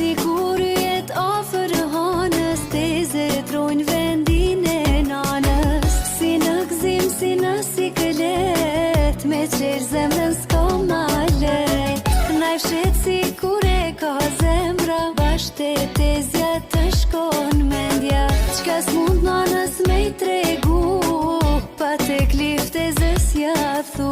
Si kur jet ofër hanës, teze trojnë vendin e nanës. Si në gzim, si në siklet, me qelë zemrën s'ka ma lejt. Na i fshet si kur e ka zemra, bashte tezja të shkon mendja. Qka s'mund nanës me i tregu, pa te klif tezës ja thu.